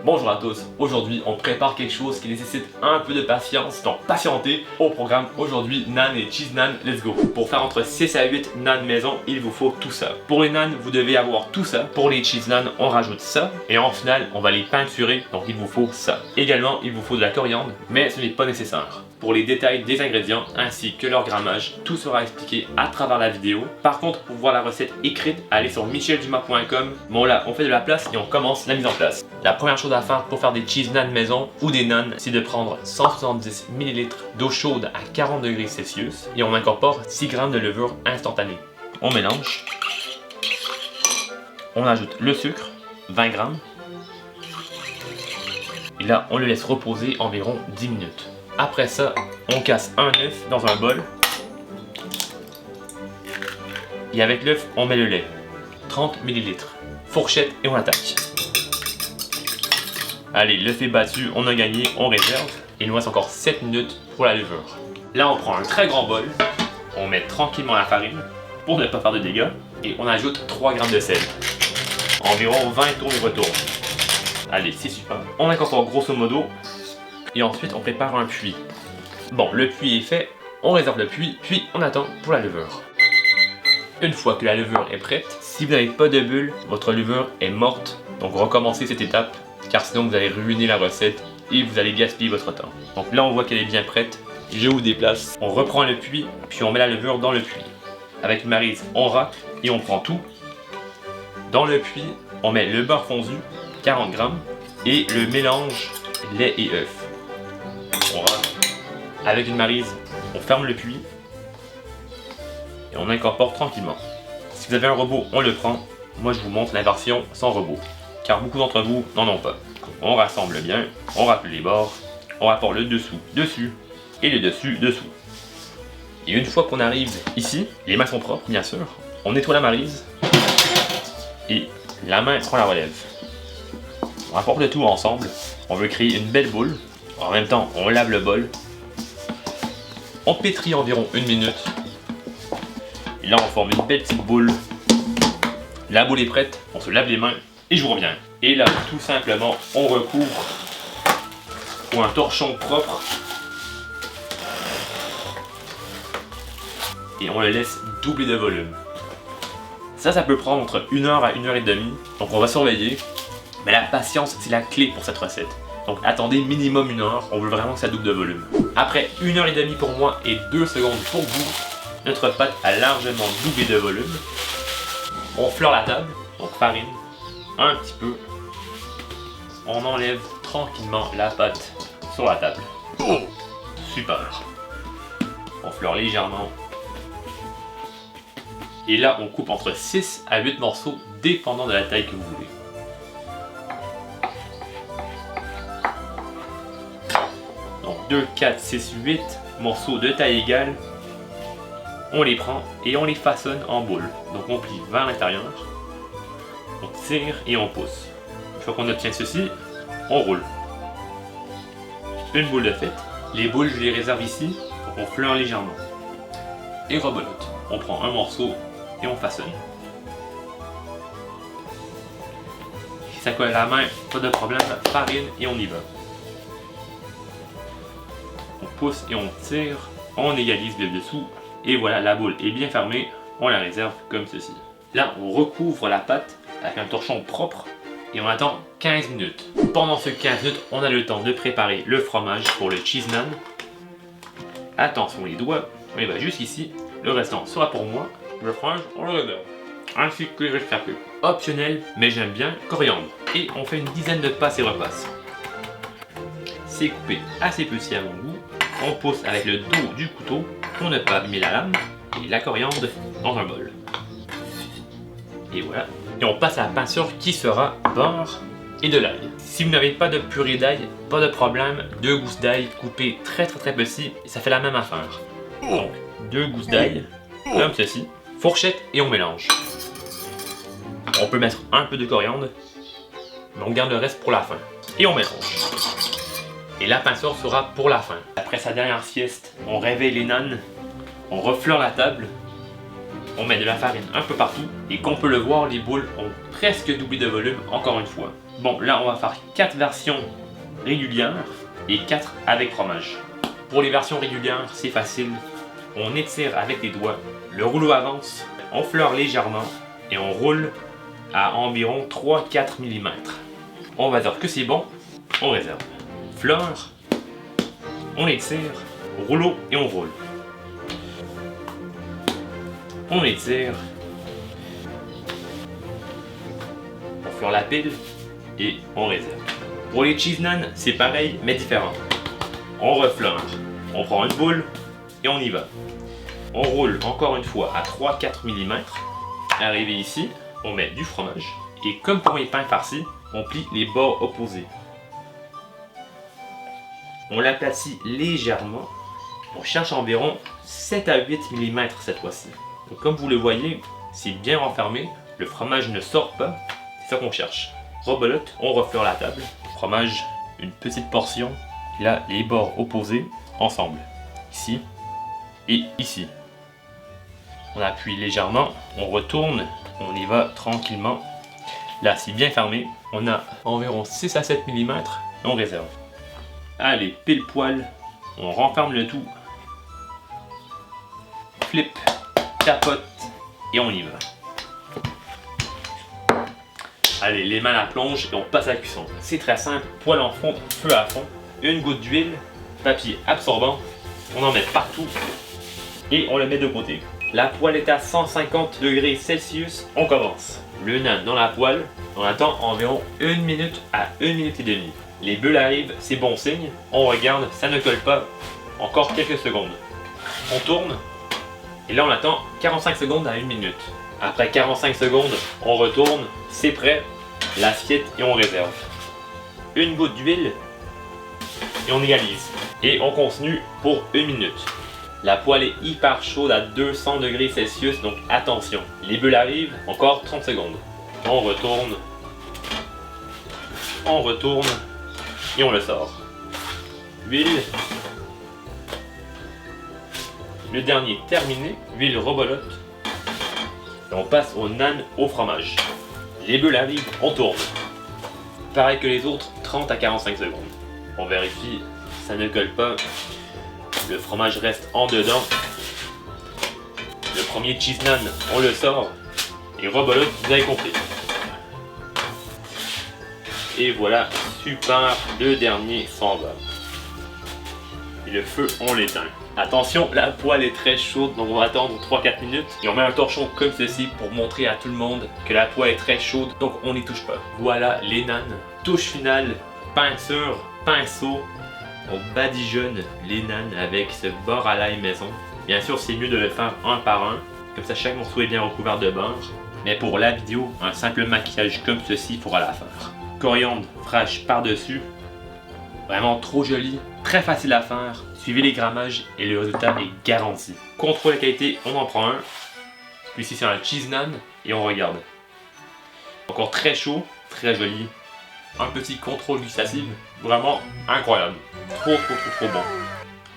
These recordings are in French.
Bonjour à tous, aujourd'hui on prépare quelque chose qui nécessite un peu de patience, donc patientez. Au programme aujourd'hui, naan et cheese naan, let's go. Pour faire entre 6 à 8 naan maison, il vous faut tout ça. Pour les naan, vous devez avoir tout ça. Pour les cheese naan, on rajoute ça. Et en finale, on va les peinturer, donc il vous faut ça. Également, il vous faut de la coriandre, mais ce n'est pas nécessaire. Pour les détails des ingrédients ainsi que leur grammage, tout sera expliqué à travers la vidéo. Par contre, pour voir la recette écrite, allez sur micheldumas.com. Bon là, on fait de la place et on commence la mise en place. La première chose à faire pour faire des cheese naan maison ou des naan, c'est de prendre 170 ml d'eau chaude à 40 degrés Celsius et on incorpore 6 g de levure instantanée. On mélange. On ajoute le sucre, 20 g. Et là, on le laisse reposer environ 10 minutes. Après ça, on casse un œuf dans un bol. Et avec l'œuf, on met le lait. 30 ml. Fourchette et on attaque. Allez, l'œuf est battu, on a gagné, on réserve. Il nous reste encore 7 minutes pour la levure. Là, on prend un très grand bol. On met tranquillement la farine pour ne pas faire de dégâts. Et on ajoute 3 g de sel. Environ 20 tours et retour. Allez, c'est super. On incorpore grosso modo. Et ensuite, on prépare un puits. Bon, le puits est fait, on réserve le puits, puis on attend pour la levure. Une fois que la levure est prête, si vous n'avez pas de bulle, votre levure est morte. Donc recommencez cette étape, car sinon vous allez ruiner la recette et vous allez gaspiller votre temps. Donc là, on voit qu'elle est bien prête. Je vous déplace. On reprend le puits, puis on met la levure dans le puits. Avec une maryse, on racle et on prend tout. Dans le puits, on met le beurre fondu, 40 g, et le mélange lait et œuf. On racle. Avec une maryse, on ferme le puits et on incorpore tranquillement. Si vous avez un robot, on le prend. Moi, je vous montre la version sans robot, car beaucoup d'entre vous n'en ont pas. On rassemble bien, on racle les bords, on rapporte le dessous dessus et le dessus dessous. Et une fois qu'on arrive ici, les mains sont propres, bien sûr. On nettoie la maryse et la main prend la relève. On rapporte le tout ensemble. On veut créer une belle boule. En même temps, on lave le bol. On pétrit environ 1 minute. Et là, on forme une belle petite boule. La boule est prête, on se lave les mains et je vous reviens. Et là, tout simplement, on recouvre pour un torchon propre. Et on le laisse doubler de volume. Ça peut prendre entre 1 heure à 1 heure et demie. Donc on va surveiller. Mais la patience, c'est la clé pour cette recette. Donc attendez minimum 1 heure, on veut vraiment que ça double de volume. Après 1 heure et demie pour moi et 2 secondes pour vous, notre pâte a largement doublé de volume. On fleure la table, donc farine, un petit peu. On enlève tranquillement la pâte sur la table. Oh, super. On fleure légèrement. Et là, on coupe entre 6 à 8 morceaux, dépendant de la taille que vous voulez. Donc 2, 4, 6, 8 morceaux de taille égale. On les prend et on les façonne en boule. Donc on plie vers l'intérieur, on tire et on pousse. Une fois qu'on obtient ceci, on roule. Une boule de fête. Les boules, je les réserve ici, donc on fleure légèrement. Et rebelote. On prend un morceau et on façonne. Si ça colle à la main, pas de problème, farine et on y va. On pousse et on tire, on égalise le dessous et voilà, la boule est bien fermée, on la réserve comme ceci. Là, on recouvre la pâte avec un torchon propre et on attend 15 minutes. Pendant ce 15 minutes, on a le temps de préparer le fromage pour le cheese naan. Attention les doigts, on y va jusqu'ici, le restant sera pour moi. Le fromage, on le réserve, ainsi que les rescapés. Optionnel, mais j'aime bien, coriandre. Et on fait une dizaine de passes et repasses. C'est coupé assez petit à mon goût. On pousse avec le dos du couteau pour ne pas abîmer la lame et la coriandre dans un bol. Et voilà. Et on passe à la peinture qui sera beurre et de l'ail. Si vous n'avez pas de purée d'ail, pas de problème. 2 gousses d'ail coupées très petits et ça fait la même affaire. Donc 2 gousses d'ail comme ceci. Fourchette et on mélange. On peut mettre un peu de coriandre, mais on garde le reste pour la fin. Et on mélange. Et la peinture sera pour la fin. Après sa dernière sieste, on réveille les naan, on refleure la table On met de la farine un peu partout et comme on peut le voir, les boules ont presque doublé de volume encore une fois. Bon, là on va faire 4 versions régulières et 4 avec fromage. Pour les versions régulières, c'est facile. On étire avec les doigts, le rouleau avance, on fleure légèrement et on roule à environ 3-4 mm. On va dire que c'est bon, on réserve. Fleure, on étire, rouleau et on roule. On étire, on fleure la pile et on réserve. Pour les cheese naan, c'est pareil mais différent. On refleure, on prend une boule et on y va. On roule encore une fois à 3-4 mm. Arrivé ici, on met du fromage et comme pour les pains farcis, on plie les bords opposés. On l'aplatit légèrement. On cherche environ 7 à 8 mm cette fois-ci. Donc comme vous le voyez, c'est bien renfermé, le fromage ne sort pas, c'est ça qu'on cherche. Rebelote, on refleure la table. Fromage, une petite portion. Et là, les bords opposés ensemble. Ici et ici. On appuie légèrement, on retourne, on y va tranquillement. Là, c'est bien fermé. On a environ 6 à 7 mm et on réserve. Allez, pile poil, on renferme le tout. Flip, tapote et on y va. Allez, les mains à la plonge et on passe à la cuisson. C'est très simple, poêle en fond, feu à fond, une goutte d'huile, papier absorbant, on en met partout et on le met de côté. La poêle est à 150 degrés Celsius, on commence. Le naan dans la poêle, on attend environ 1 minute à 1 minute et demie. Les bulles arrivent, c'est bon signe, on regarde, ça ne colle pas, encore quelques secondes. On tourne, et là on attend 45 secondes à 1 minute. Après 45 secondes, on retourne, c'est prêt, l'assiette et on réserve. Une goutte d'huile, et on égalise. Et on continue pour 1 minute. La poêle est hyper chaude à 200 degrés Celsius, donc attention. Les bulles arrivent, encore 30 secondes. On retourne, et on le sort. Huile. Le dernier terminé, huile rebolote. Et on passe au naan au fromage. Les bulles arrivent, on tourne. Pareil que les autres, 30 à 45 secondes. On vérifie, ça ne colle pas. Le fromage reste en dedans. Le premier cheese naan, on le sort. Et rebolote, vous avez compris. Et voilà, super, le dernier s'en va. Et le feu, on l'éteint. Attention, la poêle est très chaude, donc on va attendre 3-4 minutes. Et on met un torchon comme ceci pour montrer à tout le monde que la poêle est très chaude, donc on n'y touche pas. Voilà les naans. Touche finale, peinture, pinceau. On badigeonne les naans avec ce beurre à l'ail maison. Bien sûr, c'est mieux de le faire un par un, comme ça chaque morceau est bien recouvert de beurre. Mais pour la vidéo, un simple maquillage comme ceci fera l'affaire. Coriandre fraîche par-dessus. Vraiment trop joli, très facile à faire. Suivez les grammages et le résultat est garanti. Contrôle la qualité, on en prend un. Celui-ci c'est un cheese naan et on regarde. Encore très chaud, très joli. Un petit contrôle gustatif, vraiment incroyable. Trop bon.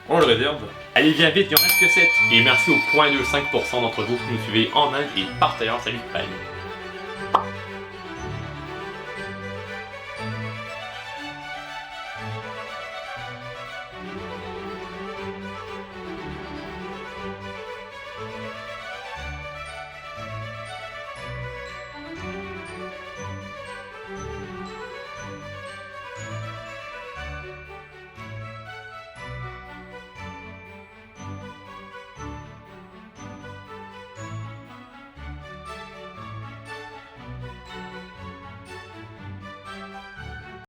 On le réserve. Allez, viens vite, il en reste que 7. Et merci aux 0.25% d'entre vous qui nous suivez en Inde et par ailleurs. Salut, bye.